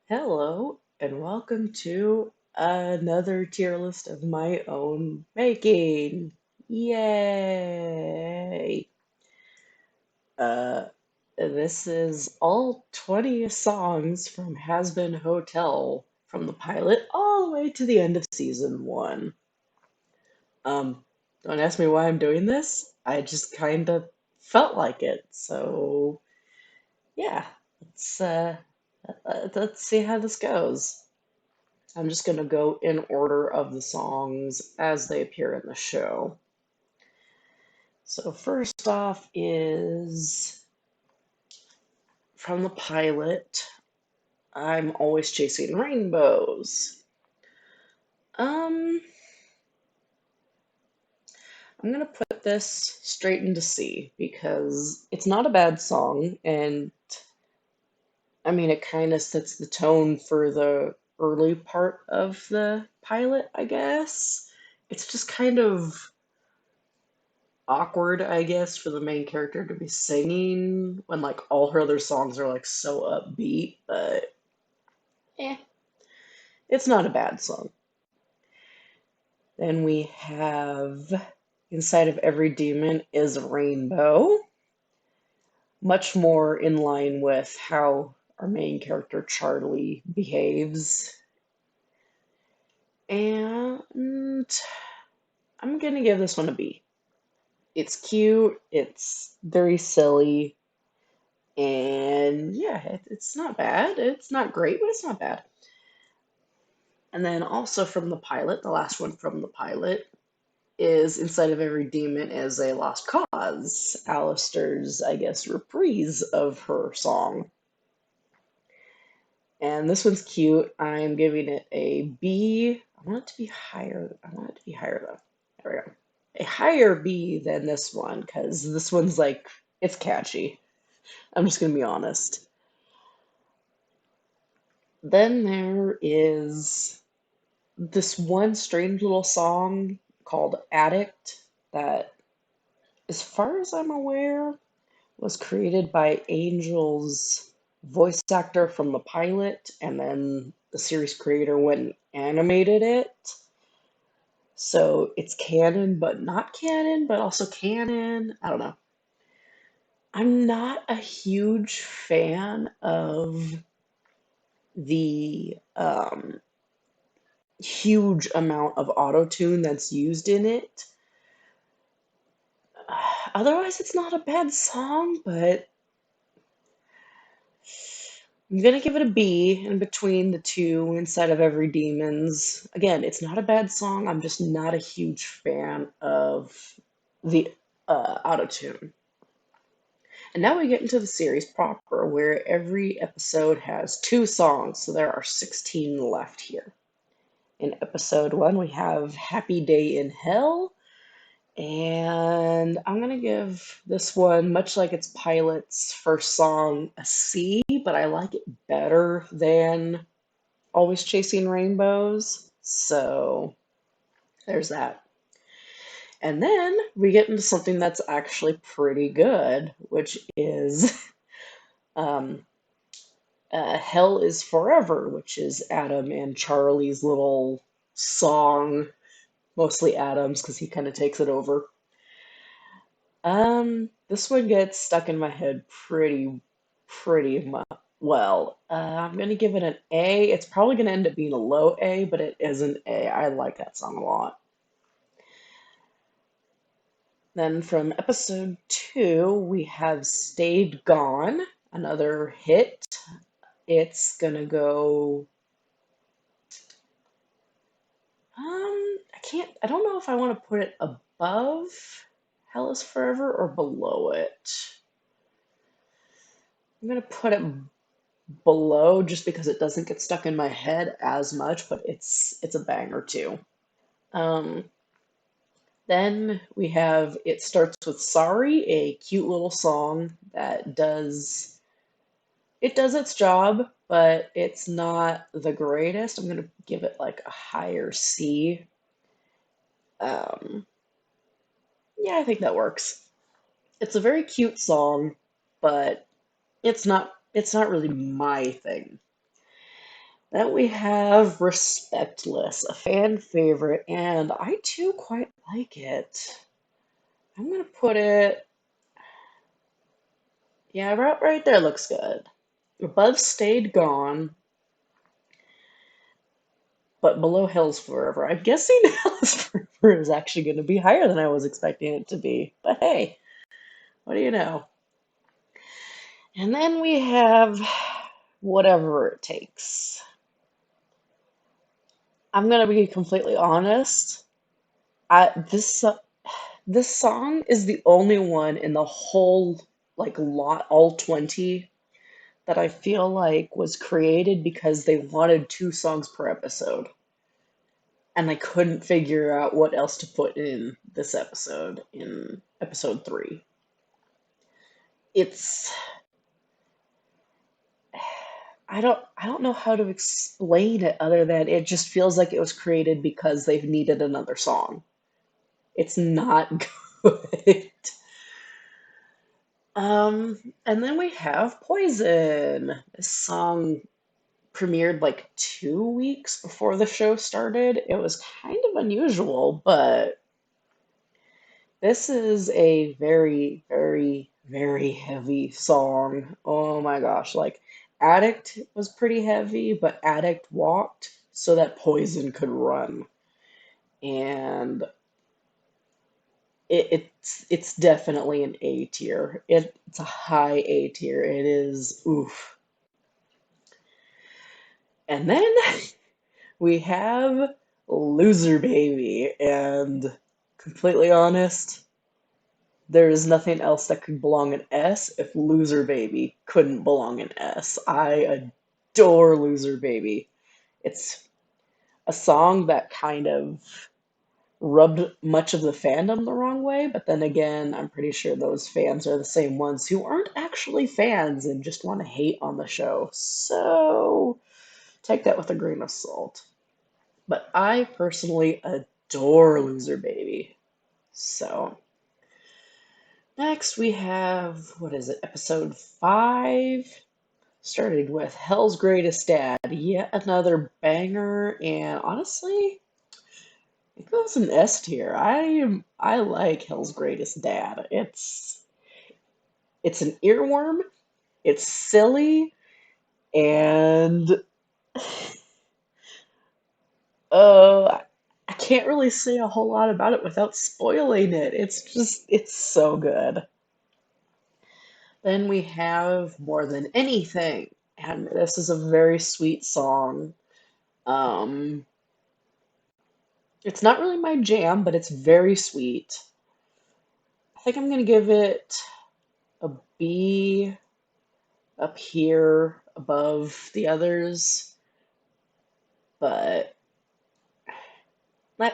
Hello, and welcome to another tier list of my own making. Yay! Uh, this is all 20 songs from Hazbin Hotel from the pilot all the way to the end of season one. Um, don't ask me why I'm doing this. I just kind of felt like it. So, yeah, let's uh, let's see how this goes. I'm just going to go in order of the songs as they appear in the show. So, first off is from the pilot, I'm Always Chasing Rainbows. Um, I'm going to put this straight into C because it's not a bad song, and I mean, it kind of sets the tone for the early part of the pilot, I guess. It's just kind of awkward, I guess, for the main character to be singing when like all her other songs are like so upbeat, but eh, it's not a bad song. Then we have Inside of Every Demon is a Rainbow, much more in line with how our main character Charlie behaves. And I'm gonna give this one a B. It's cute, it's very silly, and yeah, it's not bad. It's not great, but it's not bad. And then also from the pilot, the last one from the pilot is Inside of Every Demon is a Lost Cause. Alistair's, I guess, reprise of her song. And this one's cute. I'm giving it a B. I want it to be higher. I want it to be higher though. There we go. A higher B than this one, because this one's like, it's catchy. I'm just gonna be honest. Then there is this one strange little song called Addict that, as far as I'm aware, was created by Angel's voice actor from the pilot, and then the series creator went and animated it. So it's canon, but not canon, but also canon. I don't know. I'm not a huge fan of the huge amount of auto tune that's used in it. Otherwise, it's not a bad song, but I'm gonna give it a B in between the two Inside of Every Demons. Again, it's not a bad song. I'm just not a huge fan of the auto tune. And now we get into the series proper, where every episode has two songs, so there are 16 left here. In episode one, we have Happy Day in Hell. And I'm gonna give this one, much like its pilot's first song, a C, but I like it better than Always Chasing Rainbows. So there's that. And then we get into something that's actually pretty good, which is um, Hell is Forever, which is Adam and Charlie's little song, mostly Adam's because he kind of takes it over. This one gets stuck in my head well. I'm gonna give it an A. It's probably gonna end up being a low A, but it is an A. I like that song a lot. Then from episode two, we have Stayed Gone, another hit. It's gonna go. I don't know if I want to put it above Hell is Forever or below it. I'm gonna put it below just because it doesn't get stuck in my head as much, but it's a banger too. Um, then we have It Starts with Sorry, a cute little song that does its job, but it's not the greatest. I'm gonna give it like a higher C. Um, yeah, I think that works. It's a very cute song, but it's not really my thing. Then we have Respectless, a fan favorite, and I too quite like it. I'm gonna put it, yeah, right there looks good. Above Stayed Gone, but below Hell's Forever. I'm guessing Hell's Forever is actually going to be higher than I was expecting it to be. But hey, what do you know? And then we have Whatever It Takes. I'm going to be completely honest. This song is the only one in the whole like lot, all 20, that I feel like was created because they wanted 2 songs per episode. And I couldn't figure out what else to put in this episode, in episode 3. It's I don't know how to explain it other than it just feels like it was created because they needed another song. It's not good. And then we have Poison. This song premiered like 2 weeks before the show started. It was kind of unusual, but this is a very, very, very heavy song. Oh my gosh. Like, Addict was pretty heavy, but Addict walked so that Poison could run. And it's definitely an A tier. It's a high A tier. It is oof. And then we have Loser Baby. And completely honest, there is nothing else that could belong in S if Loser Baby couldn't belong in S. I adore Loser Baby. It's a song that kind of rubbed much of the fandom the wrong way, but then again, I'm pretty sure those fans are the same ones who aren't actually fans and just want to hate on the show. So take that with a grain of salt. But I personally adore Loser Baby. So next, we have, what is it, episode 5, starting with Hell's Greatest Dad. Yet another banger, and honestly, it goes in S tier. I like Hell's Greatest Dad. It's an earworm, it's silly, and I can't really say a whole lot about it without spoiling it. It's so good. Then we have More Than Anything, and this is a very sweet song. Um, it's not really my jam, but it's very sweet. I think I'm gonna give it a B up here above the others, but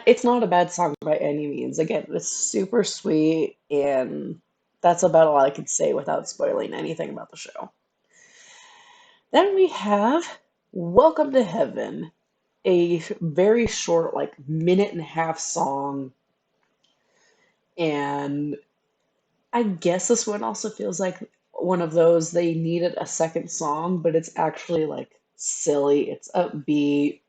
it's not a bad song by any means. Again, it's super sweet, and that's about all I can say without spoiling anything about the show. Then we have Welcome to Heaven, a very short, like minute and a half song. And I guess this one also feels like one of those they needed a second song, but it's actually like silly. It's upbeat.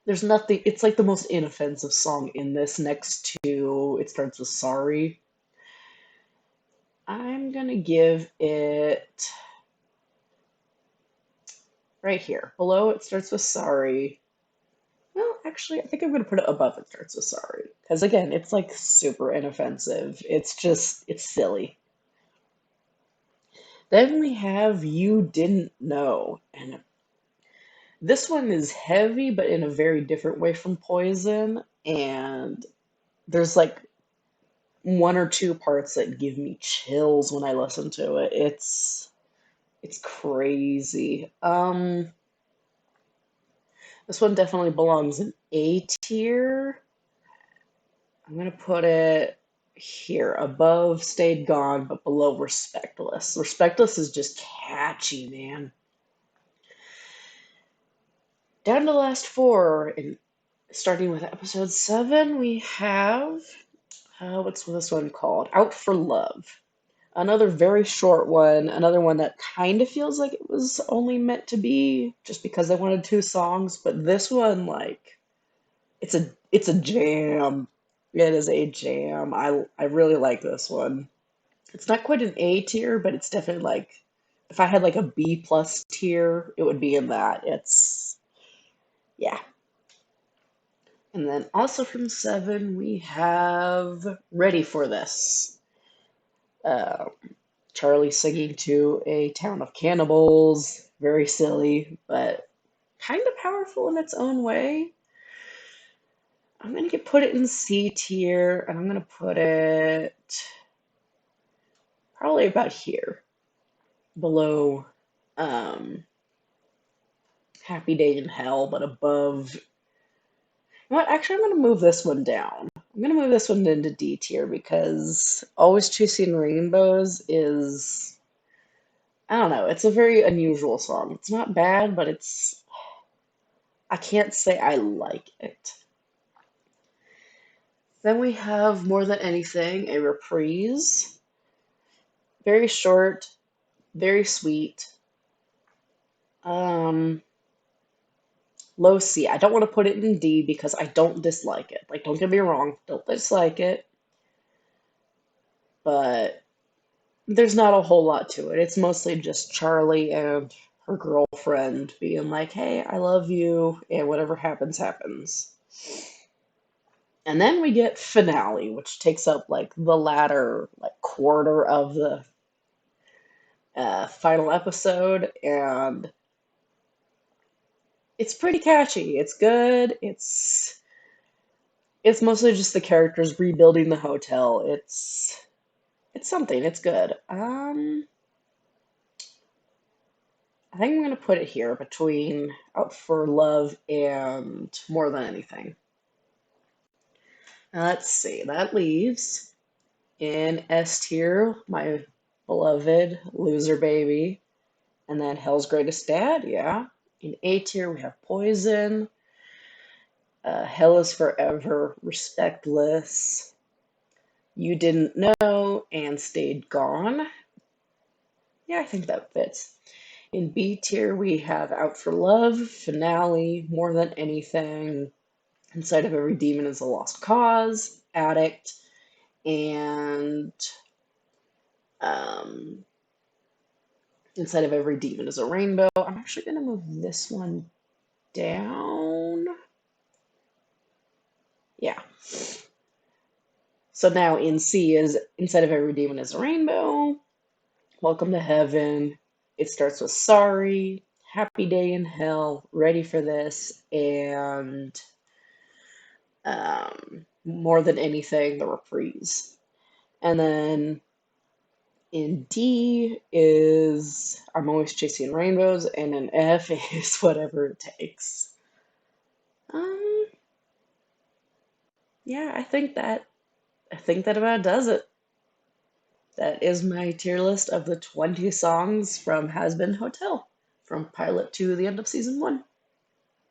There's nothing, it's like the most inoffensive song in this next to It Starts With Sorry. I'm gonna give it right here. Below It Starts With Sorry. Well, actually, I think I'm gonna put it above It Starts With Sorry. Because again, it's like super inoffensive. It's silly. Then we have You Didn't Know. And this one is heavy, but in a very different way from Poison. And there's like 1 or 2 parts that give me chills when I listen to it. It's crazy. This one definitely belongs in A tier. I'm gonna put it here above Stayed Gone, but below Respectless. Respectless is just catchy, man. Down to the last 4, and starting with episode 7, we have what's this one called? Out for Love. Another very short one, another one that kind of feels like it was only meant to be just because they wanted two songs, but this one, like, it's a jam. It is a jam. I really like this one. It's not quite an A tier, but it's definitely like if I had like a B plus tier, it would be in that. It's yeah. And then also from seven, we have Ready for This. Uh, Charlie singing to a town of cannibals. Very silly, but kind of powerful in its own way. I'm gonna put it in C tier, and I'm gonna put it probably about here, below um, Happy Day in Hell, but above. You know what? Actually, I'm gonna move this one down. I'm gonna move this one into D tier because Always Chasing Rainbows is, I don't know, it's a very unusual song. It's not bad, but I can't say I like it. Then we have More Than Anything, a reprise. Very short, very sweet. Um, Low C. I don't want to put it in D because I don't dislike it. Like, don't get me wrong, don't dislike it, but there's not a whole lot to it. It's mostly just Charlie and her girlfriend being like, hey, I love you, and whatever happens, happens. And then we get Finale, which takes up like the latter like quarter of the final episode, and it's pretty catchy. It's good. It's mostly just the characters rebuilding the hotel. It's something. It's good. I think I'm gonna put it here between Out for Love and More Than Anything. Now, let's see. That leaves in S tier my beloved Loser Baby, and then Hell's Greatest Dad. Yeah. In A tier we have Poison. Hell is Forever, Respectless, You Didn't Know, and Stayed Gone. Yeah, I think that fits. In B tier, we have Out for Love, Finale, More Than Anything, Inside of Every Demon is a Lost Cause, Addict, and um, Inside of Every Demon is a Rainbow. I'm actually going to move this one down. Yeah. So now in C is Inside of Every Demon is a Rainbow, Welcome to Heaven. It starts with Sorry, Happy Day in Hell, Ready for This, and More Than Anything, the reprise. And then in D is I'm Always Chasing Rainbows, and in F is Whatever It Takes. Um, yeah, I think that about does it. That is my tier list of the 20 songs from Hazbin Hotel, from pilot to the end of season one.